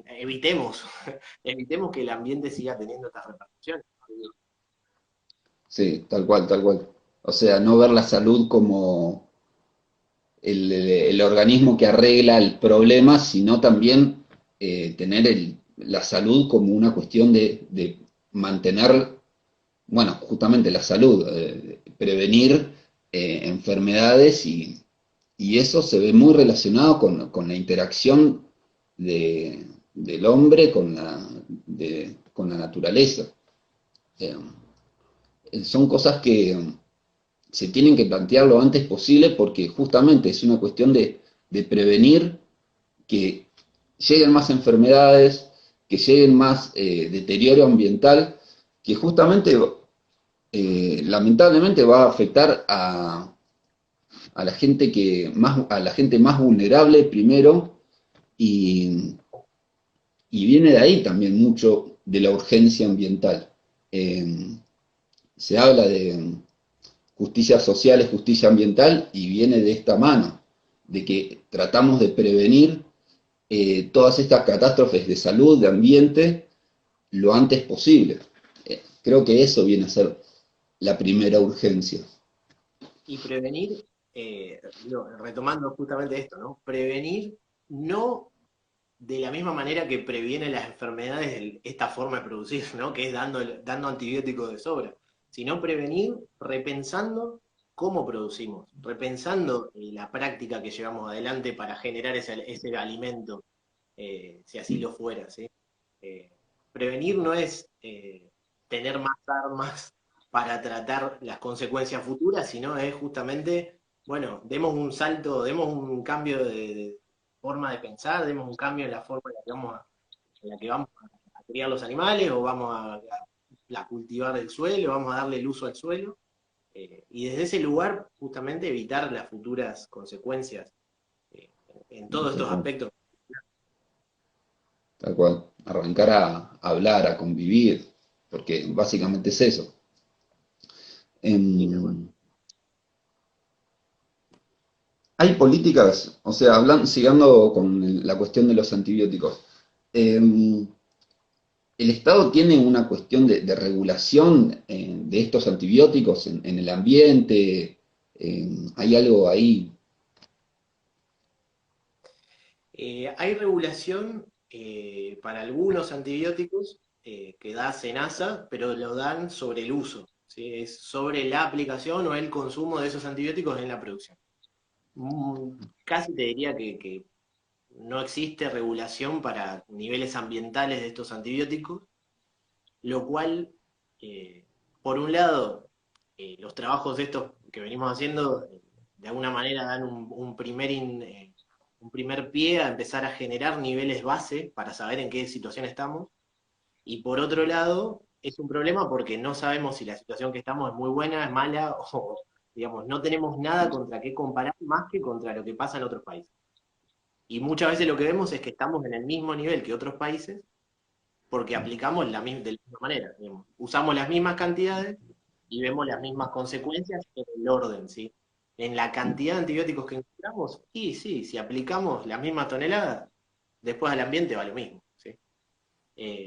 evitemos, evitemos que el ambiente siga teniendo estas repercusiones. Sí, tal cual, tal cual. O sea, no ver la salud como el organismo que arregla el problema, sino también tener la salud como una cuestión de mantener, bueno, justamente la salud, prevenir enfermedades y eso se ve muy relacionado con la interacción del hombre con la naturaleza. Eh, Son cosas que se tienen que plantear lo antes posible porque justamente es una cuestión de prevenir que lleguen más enfermedades, que lleguen más deterioro ambiental, que justamente lamentablemente va a afectar a la gente a la gente más vulnerable primero y, y viene de ahí también mucho de la urgencia ambiental. Eh, Se habla de justicia social, es justicia ambiental y viene de esta mano, de que tratamos de prevenir todas estas catástrofes de salud, de ambiente, lo antes posible. Creo que eso viene a ser la primera urgencia. Y prevenir, retomando justamente esto, ¿no? Prevenir no de la misma manera que previene las enfermedades esta forma de producir, ¿no? Que es dando antibióticos de sobra, sino prevenir repensando cómo producimos, repensando la práctica que llevamos adelante para generar ese alimento, si así lo fuera, ¿sí? Eh, Prevenir no es tener más armas para tratar las consecuencias futuras, sino es justamente, bueno, demos un salto, demos un cambio de forma de pensar, demos un cambio en la forma en la que vamos a criar los animales, o vamos a cultivar el suelo, vamos a darle el uso al suelo, y desde ese lugar justamente evitar las futuras consecuencias en todos Tal estos cual, aspectos. tal cual. Arrancar a hablar, a convivir, porque básicamente es eso. Y tal cual. Em, Hay políticas, o sea, siguiendo con la cuestión de los antibióticos. em, ¿El Estado tiene una cuestión de regulación de estos antibióticos en el ambiente? ¿Hay algo ahí? Hay regulación para algunos antibióticos que da SENASA, pero lo dan sobre el uso, ¿sí? Es sobre la aplicación o el consumo de esos antibióticos en la producción. Casi te diría que no existe regulación para niveles ambientales de estos antibióticos, lo cual, eh, por un lado, los trabajos de estos que venimos haciendo, de alguna manera dan un primer pie a empezar a generar niveles base para saber en qué situación estamos, y por otro lado, es un problema porque no sabemos si la situación que estamos es muy buena, es mala, o, digamos, no tenemos nada contra qué comparar más que contra lo que pasa en otros países. Y muchas veces lo que vemos es que estamos en el mismo nivel que otros países, porque aplicamos de la misma manera, digamos. Usamos las mismas cantidades y vemos las mismas consecuencias en el orden, ¿sí? En la cantidad de antibióticos que encontramos, y sí, si aplicamos la misma tonelada, después al ambiente va lo mismo, ¿sí?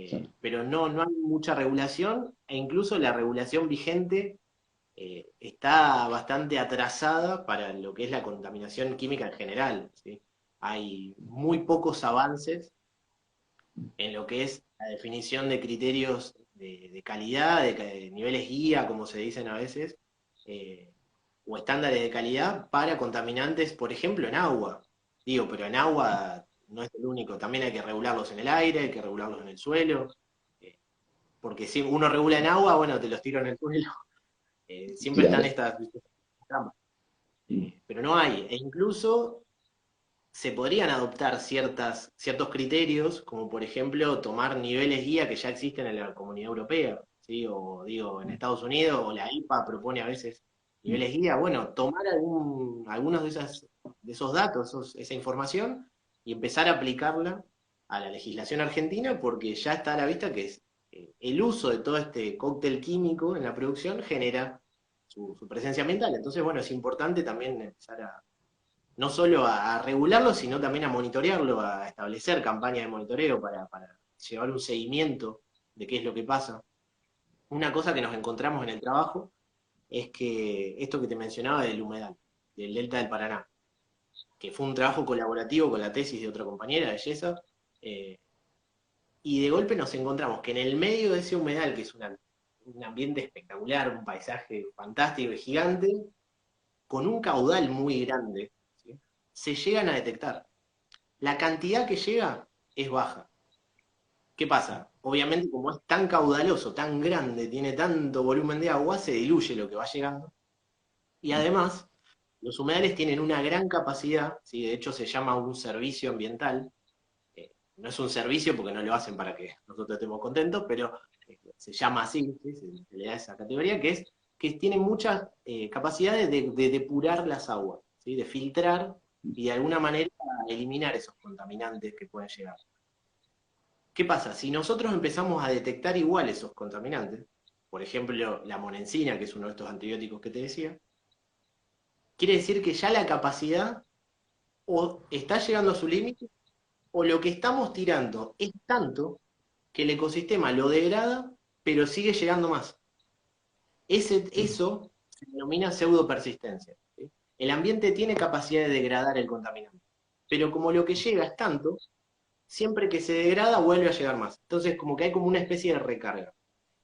Claro. Pero no hay mucha regulación, e incluso la regulación vigente está bastante atrasada para lo que es la contaminación química en general, ¿sí? Hay muy pocos avances en lo que es la definición de criterios de calidad, de niveles guía, como se dicen a veces, eh, o estándares de calidad para contaminantes, por ejemplo, en agua. Digo, pero en agua no es el único, también hay que regularlos en el aire, hay que regularlos en el suelo, eh, porque si uno regula en agua, bueno, te los tiro en el suelo. Siempre están Claro. estas trampas, pero no hay. E incluso se podrían adoptar ciertos criterios, como por ejemplo tomar niveles guía que ya existen en la Comunidad Europea, ¿sí? O digo, en Estados Unidos, o la IPA propone a veces niveles guía. Bueno, tomar algunos de esos datos, esa información, y empezar a aplicarla a la legislación argentina, porque ya está a la vista que el uso de todo este cóctel químico en la producción genera su presencia ambiental. Entonces, bueno, es importante también empezar no solo a regularlo, sino también a monitorearlo, a establecer campañas de monitoreo para llevar un seguimiento de qué es lo que pasa. Una cosa que nos encontramos en el trabajo es que esto que te mencionaba del humedal, del Delta del Paraná, que fue un trabajo colaborativo con la tesis de otra compañera, de Yesa, eh, y de golpe nos encontramos que en el medio de ese humedal, que es un ambiente espectacular, un paisaje fantástico y gigante, con un caudal muy grande, ¿sí? Se llegan a detectar. La cantidad que llega es baja. ¿Qué pasa? Obviamente, como es tan caudaloso, tan grande, tiene tanto volumen de agua, se diluye lo que va llegando. Y además, los humedales tienen una gran capacidad, ¿sí? De hecho se llama un servicio ambiental. No es un servicio porque no lo hacen para que nosotros estemos contentos, pero se llama así, ¿sí? Se le da esa categoría, que tiene muchas capacidades de depurar las aguas, ¿sí? De filtrar y de alguna manera eliminar esos contaminantes que pueden llegar. ¿Qué pasa? Si nosotros empezamos a detectar igual esos contaminantes, por ejemplo, la monencina, que es uno de estos antibióticos que te decía, quiere decir que ya la capacidad o está llegando a su límite o lo que estamos tirando es tanto que el ecosistema lo degrada, pero sigue llegando más. Eso se denomina pseudopersistencia, ¿sí? El ambiente tiene capacidad de degradar el contaminante, pero como lo que llega es tanto, siempre que se degrada vuelve a llegar más. Entonces, como que hay como una especie de recarga.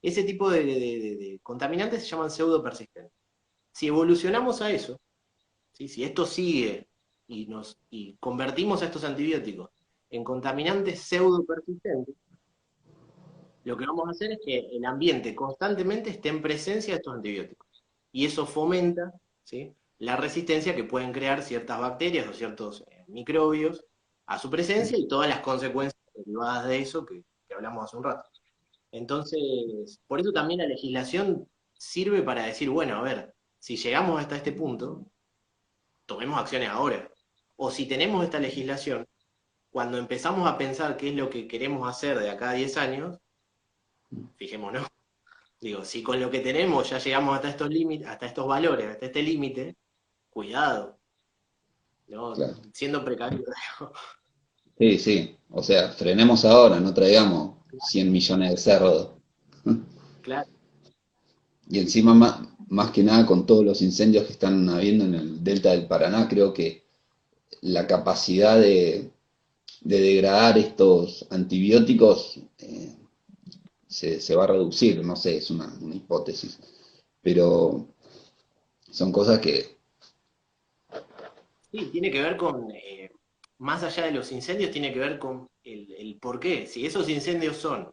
Ese tipo de contaminantes se llaman pseudopersistentes. Si evolucionamos a eso, ¿sí? Si esto sigue y convertimos a estos antibióticos en contaminantes pseudopersistentes, lo que vamos a hacer es que el ambiente constantemente esté en presencia de estos antibióticos. Y eso fomenta, ¿sí? La resistencia que pueden crear ciertas bacterias o ciertos microbios a su presencia y todas las consecuencias derivadas de eso que hablamos hace un rato. Entonces, por eso también la legislación sirve para decir, bueno, a ver, si llegamos hasta este punto, tomemos acciones ahora. O si tenemos esta legislación, cuando empezamos a pensar qué es lo que queremos hacer de acá a 10 años, fijémonos. Digo, si con lo que tenemos ya llegamos hasta estos límites, hasta estos valores, hasta este límite, cuidado, ¿no? Claro. Siendo precavido. Sí, sí. O sea, frenemos ahora, no traigamos 100 millones de cerdos. Claro, Y encima, más que nada, con todos los incendios que están habiendo en el delta del Paraná, creo que la capacidad de degradar estos antibióticos se va a reducir, no sé, es una hipótesis, pero son cosas que, sí, tiene que ver con, más allá de los incendios, tiene que ver con el por qué. Si esos incendios son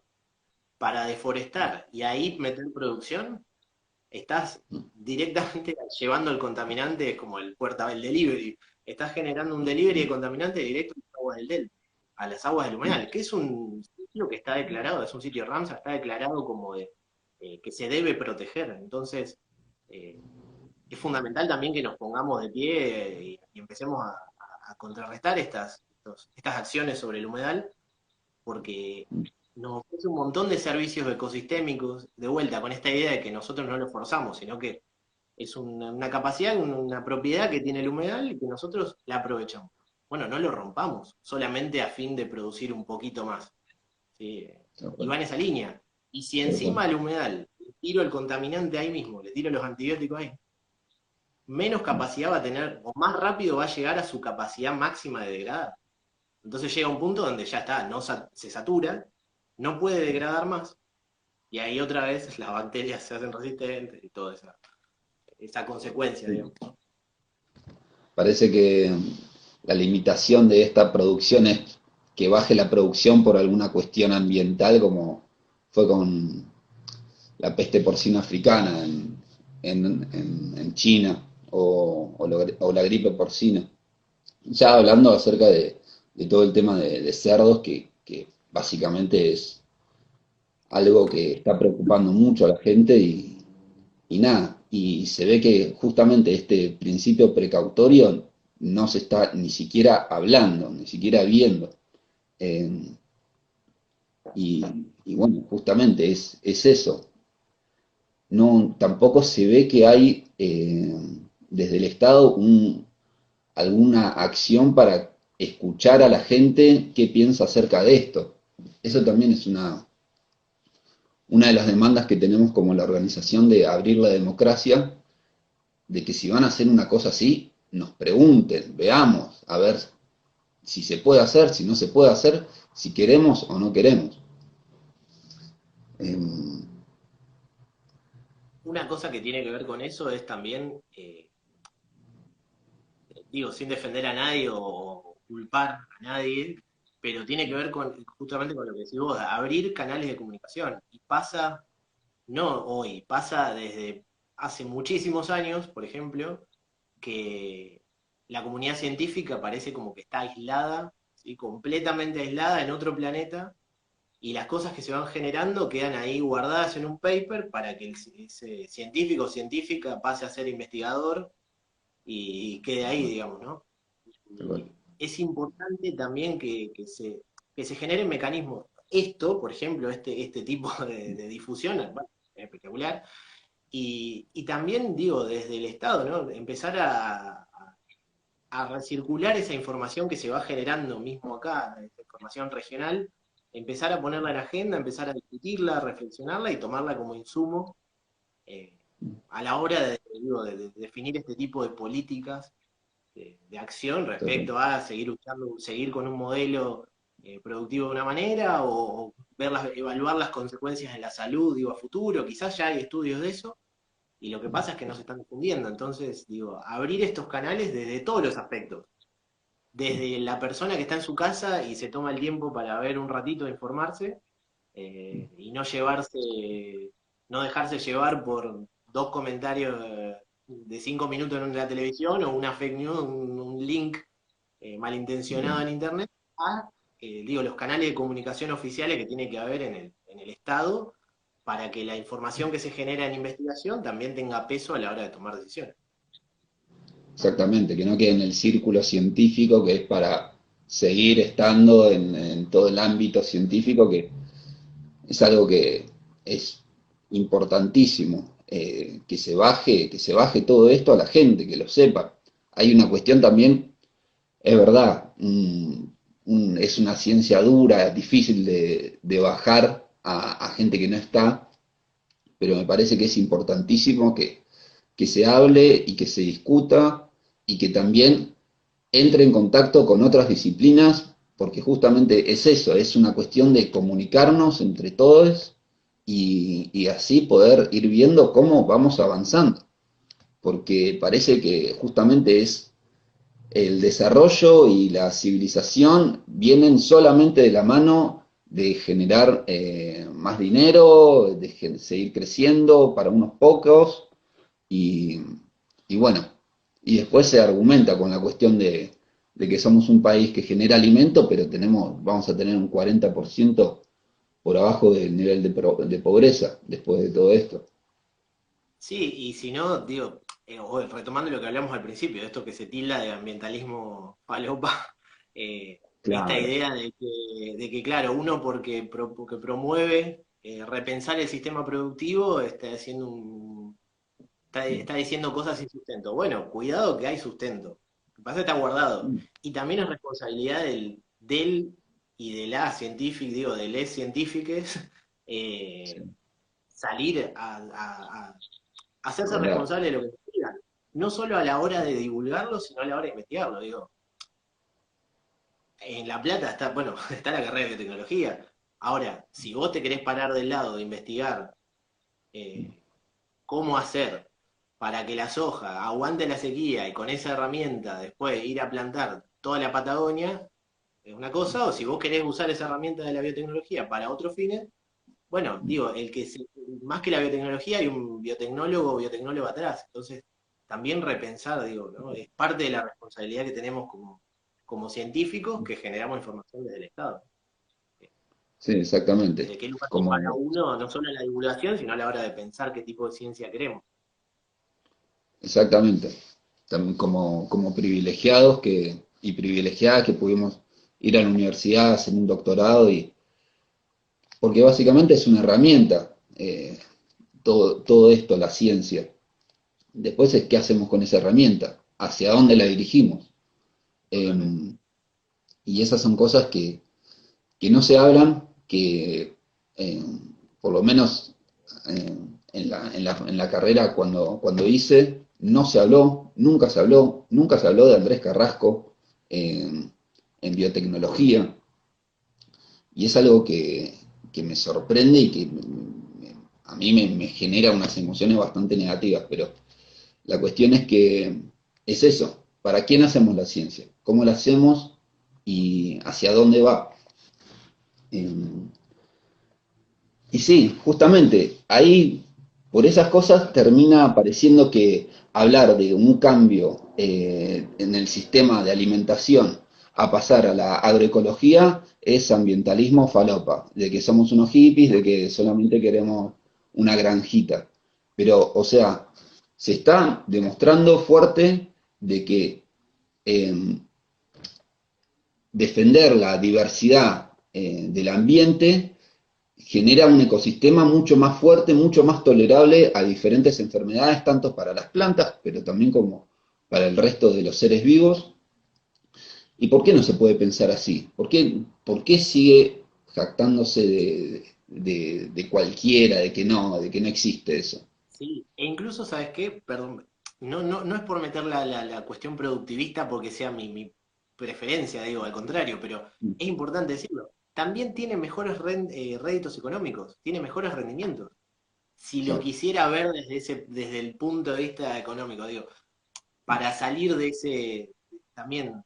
para deforestar y ahí meter producción, estás directamente llevando el contaminante como el puerta del delivery. Estás generando un delivery de contaminante directo a las aguas del delta, a las aguas del humedal, que es un sitio que está declarado, es un sitio Ramsar, está declarado como que se debe proteger. Entonces, eh, es fundamental también que nos pongamos de pie y empecemos a contrarrestar estas acciones sobre el humedal, porque nos ofrece un montón de servicios ecosistémicos, de vuelta, con esta idea de que nosotros no lo forzamos, sino que es una capacidad, una propiedad que tiene el humedal y que nosotros la aprovechamos. Bueno, no lo rompamos, solamente a fin de producir un poquito más. ¿Sí? Tal Y cual, va en esa línea. Y si tal cual. encima al humedal le tiro el contaminante ahí mismo, le tiro los antibióticos ahí, menos capacidad va a tener, o más rápido va a llegar a su capacidad máxima de degradar. Entonces llega un punto donde ya está, no se satura, no puede degradar más, y ahí otra vez las bacterias se hacen resistentes y toda esa consecuencia, Sí. digamos. Parece que la limitación de esta producción es que baje la producción por alguna cuestión ambiental, como fue con la peste porcina africana en China o la gripe porcina. Ya hablando acerca de todo el tema de cerdos, que básicamente es algo que está preocupando mucho a la gente y nada, y se ve que justamente este principio precautorio no se está ni siquiera hablando, ni siquiera viendo. Eh, y bueno, justamente es eso. No, tampoco se ve que hay desde el Estado alguna acción para escuchar a la gente qué piensa acerca de esto. Eso también es una de las demandas que tenemos como la organización de abrir la democracia, de que si van a hacer una cosa así, nos pregunten, veamos, a ver si se puede hacer, si no se puede hacer, si queremos o no queremos. Eh, Una cosa que tiene que ver con eso es también, digo, sin defender a nadie o culpar a nadie, pero tiene que ver con justamente con lo que decís vos, abrir canales de comunicación. Y pasa, no hoy, pasa desde hace muchísimos años, por ejemplo, que la comunidad científica parece como que está aislada, ¿sí? Completamente aislada en otro planeta, y las cosas que se van generando quedan ahí guardadas en un paper para que ese científico o científica pase a ser investigador y quede ahí, digamos, ¿no? Y es importante también que se generen mecanismos. Esto, por ejemplo, este tipo de difusión, bueno, es espectacular. Y también, digo, desde el Estado, ¿no? Empezar a recircular esa información que se va generando mismo acá, esta información regional, empezar a ponerla en agenda, empezar a discutirla, a reflexionarla y tomarla como insumo eh, a la hora digo, de definir este tipo de políticas de acción respecto a seguir usando, seguir con un modelo productivo de una manera o evaluar las consecuencias de la salud, digo, a futuro. Quizás ya hay estudios de eso y lo que pasa es que no se están difundiendo. Entonces, digo, abrir estos canales desde todos los aspectos. Desde la persona que está en su casa y se toma el tiempo para ver un ratito de informarse y no llevarse, no dejarse llevar por dos comentarios de 5 minutos en la televisión o una fake news, un link malintencionado en internet, a digo, los canales de comunicación oficiales que tiene que haber en el Estado para que la información que se genera en investigación también tenga peso a la hora de tomar decisiones. Exactamente, que no quede en el círculo científico, que es para seguir estando en todo el ámbito científico, que es algo que es importantísimo, que se baje todo esto a la gente, que lo sepa. Hay una cuestión también, es verdad, es una ciencia dura, difícil de bajar a gente que no está, pero me parece que es importantísimo que se hable y que se discuta y que también entre en contacto con otras disciplinas, porque justamente es eso, es una cuestión de comunicarnos entre todos y así poder ir viendo cómo vamos avanzando, porque parece que justamente es el desarrollo y la civilización vienen solamente de la mano de generar más dinero, de seguir creciendo para unos pocos y, y bueno, y después se argumenta con la cuestión de que somos un país que genera alimento, pero vamos a tener un 40% por abajo del nivel de pobreza después de todo esto. Sí, y si no, digo, retomando lo que hablamos al principio, esto que se tilda de ambientalismo falopa, esta claro. idea de que, claro, uno porque promueve repensar el sistema productivo, está diciendo cosas sin sustento. Bueno, cuidado que hay sustento. Lo que pasa es que está guardado. Y también es responsabilidad del y de la científica, digo, de les científiques, eh, Sí, salir a hacerse hablar. responsable de lo que investigan. No solo a la hora de divulgarlo, sino a la hora de investigarlo. Digo, en La Plata está, bueno, está la carrera de biotecnología. Ahora, si vos te querés parar del lado de investigar eh, cómo hacer para que la soja aguante la sequía y con esa herramienta después ir a plantar toda la Patagonia, es una cosa, o si vos querés usar esa herramienta de la biotecnología para otros fines, bueno, digo, más que la biotecnología hay un biotecnólogo o biotecnólogo atrás, entonces también repensar, digo, ¿no? Es parte de la responsabilidad que tenemos como científicos que generamos información desde el Estado. Sí, exactamente. Desde qué lugar se para Como, uno, no solo en la divulgación, sino a la hora de pensar qué tipo de ciencia queremos. exactamente. También como privilegiados y privilegiadas que pudimos ir a la universidad, hacer un doctorado, porque básicamente es una herramienta, todo esto, la ciencia. Después es qué hacemos con esa herramienta, hacia dónde la dirigimos. Totalmente. Eh, y esas son cosas que no se hablan, que eh, por lo menos eh, en la carrera cuando hice, no se habló, nunca se habló de Andrés Carrasco en biotecnología, y es algo que me sorprende y que a mí me genera unas emociones bastante negativas, pero la cuestión es que es eso, ¿para quién hacemos la ciencia? ¿Cómo la hacemos y hacia dónde va? Eh, Y sí, justamente ahí, por esas cosas, termina pareciendo que hablar de un cambio en el sistema de alimentación a pasar a la agroecología es ambientalismo falopa, de que somos unos hippies, de que solamente queremos una granjita. Pero, o sea, se está demostrando fuerte de que eh, defender la diversidad del ambiente genera un ecosistema mucho más fuerte, mucho más tolerable a diferentes enfermedades, tanto para las plantas, pero también como para el resto de los seres vivos. ¿Y por qué no se puede pensar así? ¿Por qué sigue jactándose de cualquiera, de que no existe eso? Sí, e incluso, ¿sabes qué? Perdón, no es por meter la cuestión productivista porque sea mi preferencia, digo, al contrario, pero es importante decirlo. También tiene mejores réditos económicos, tiene mejores rendimientos. Si lo Exacto. quisiera ver desde el punto de vista económico, digo, para salir de ese, también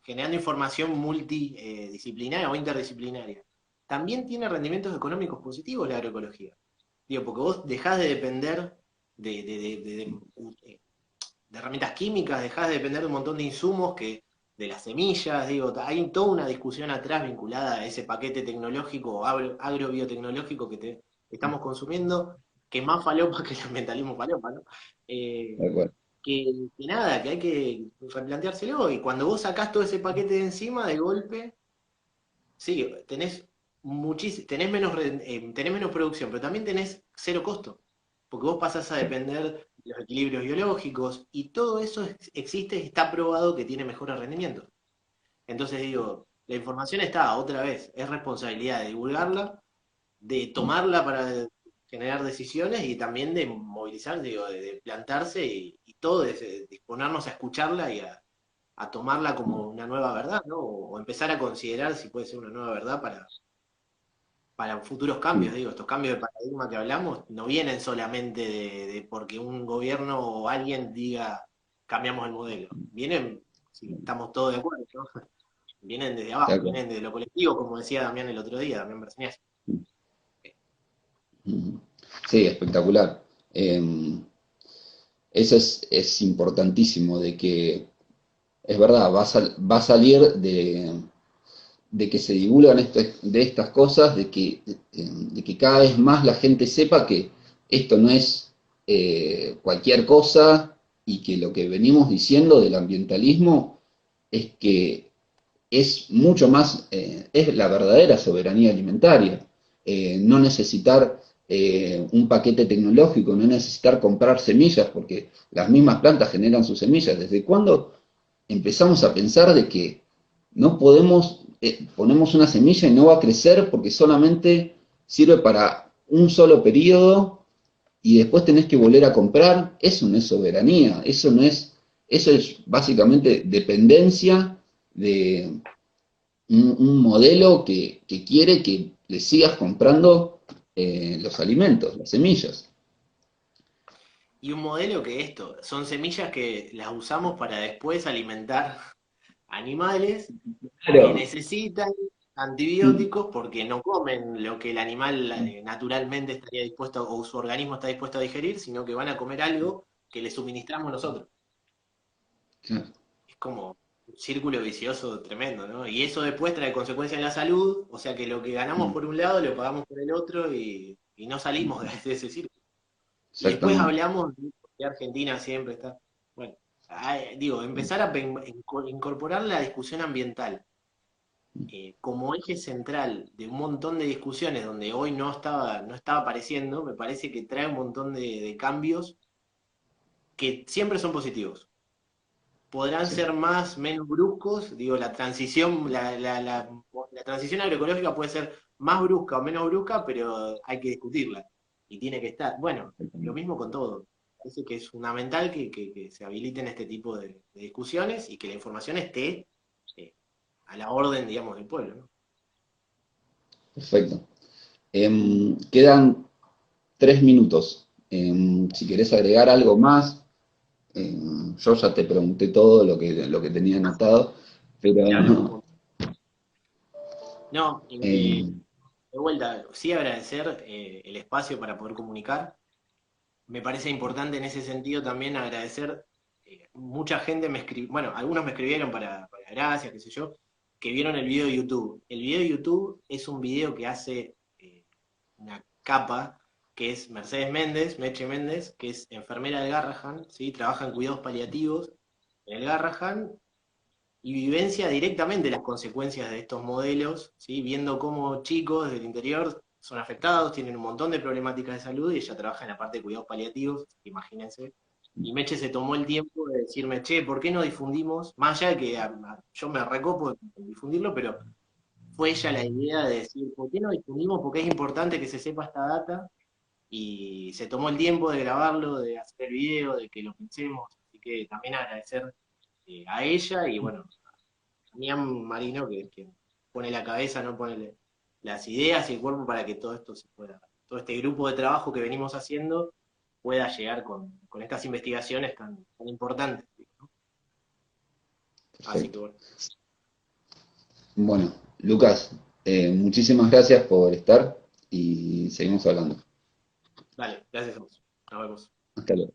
generando información multidisciplinaria o interdisciplinaria, también tiene rendimientos económicos positivos la agroecología. Digo, porque vos dejás de depender de, de- de- de- de- de herramientas químicas, dejás de depender de un montón de insumos de las semillas, digo, hay toda una discusión atrás vinculada a ese paquete tecnológico o agrobiotecnológico que estamos consumiendo, que es más falopa que el ambientalismo falopa, ¿no? Eh, De acuerdo. que nada, que hay que replanteárselo, y cuando vos sacás todo ese paquete de encima, de golpe, sí, tenés menos producción, pero también tenés cero costo, porque vos pasás a Sí. depender de los equilibrios biológicos y todo eso existe y está probado que tiene mejores rendimientos. Entonces digo, la información está, otra vez, es responsabilidad de divulgarla, de tomarla para generar decisiones y también de movilizar, digo, de plantarse y todo, de disponernos a escucharla y a tomarla como una nueva verdad, ¿no? O empezar a considerar si puede ser una nueva verdad para futuros cambios, digo, estos cambios de paradigma que hablamos no vienen solamente de porque un gobierno o alguien diga cambiamos el modelo, vienen, si estamos todos de acuerdo, ¿no? Vienen desde De abajo, acuerdo. vienen de lo colectivo, como decía Damián el otro día, Damián Bersanias. Sí, espectacular. Eso es importantísimo, de que es verdad, va a salir de que se divulgan de estas cosas, de que cada vez más la gente sepa que esto no es cualquier cosa y que lo que venimos diciendo del ambientalismo es que es mucho más, es la verdadera soberanía alimentaria. No necesitar un paquete tecnológico, no necesitar comprar semillas, porque las mismas plantas generan sus semillas. ¿Desde cuándo empezamos a pensar de que no podemos, ponemos una semilla y no va a crecer porque solamente sirve para un solo periodo y después tenés que volver a comprar? Eso no es soberanía, eso es básicamente dependencia de un modelo que quiere que le sigas comprando los alimentos, las semillas. Y un modelo que esto, son semillas que las usamos para después alimentar animales que Claro. necesitan Mm, antibióticos porque no comen lo que el animal naturalmente estaría dispuesto o su organismo está dispuesto a digerir, sino que van a comer algo que le suministramos nosotros. claro. Es como un círculo vicioso tremendo, ¿no? Y eso después trae consecuencias en la salud, o sea que lo que ganamos Mm, por un lado lo pagamos por el otro y no salimos de ese círculo. Y después exactamente. hablamos de que Argentina siempre está, bueno, digo, empezar a incorporar la discusión ambiental como eje central de un montón de discusiones donde hoy no estaba apareciendo, me parece que trae un montón de cambios que siempre son positivos. Podrán Sí, ser más, menos bruscos, digo, la transición agroecológica puede ser más brusca o menos brusca, pero hay que discutirla y tiene que estar. Bueno, lo exactamente. mismo con todo. Parece que es fundamental que se habiliten este tipo de discusiones y que la información esté eh, a la orden, digamos, del pueblo, ¿no? Perfecto. Quedan 3 minutos. Si querés agregar algo más, yo ya te pregunté todo lo que tenía anotado, pero Ya hablamos un montón. No, eh, de vuelta, sí agradecer el espacio para poder comunicar. Me parece importante en ese sentido también agradecer. Mucha gente me escribió, bueno, algunos me escribieron para gracias, qué sé yo, que vieron el video de YouTube. El video de YouTube es un video que hace una capa, que es Mercedes Méndez, Meche Méndez, que es enfermera del Garrahan, ¿sí? Trabaja en cuidados paliativos en el Garrahan y vivencia directamente las consecuencias de estos modelos, ¿sí? Viendo cómo chicos del interior son afectados, tienen un montón de problemáticas de salud y ella trabaja en la parte de cuidados paliativos, imagínense. Y Meche se tomó el tiempo de decirme, che, ¿por qué no difundimos? Más allá de que yo me recopo en difundirlo, pero fue ella la idea de decir, ¿por qué no difundimos? Porque es importante que se sepa esta data y se tomó el tiempo de grabarlo, de hacer el video, de que lo pensemos. Así que también agradecer a ella y bueno, Damián Marino, que es quien pone la cabeza, no pone las ideas y el cuerpo para que todo esto se pueda, todo este grupo de trabajo que venimos haciendo pueda llegar con estas investigaciones tan importantes. ¿No? Así que perfecto. bueno, Bueno, Lucas, muchísimas gracias por estar y seguimos hablando. dale, gracias a vos. Nos vemos. Hasta luego.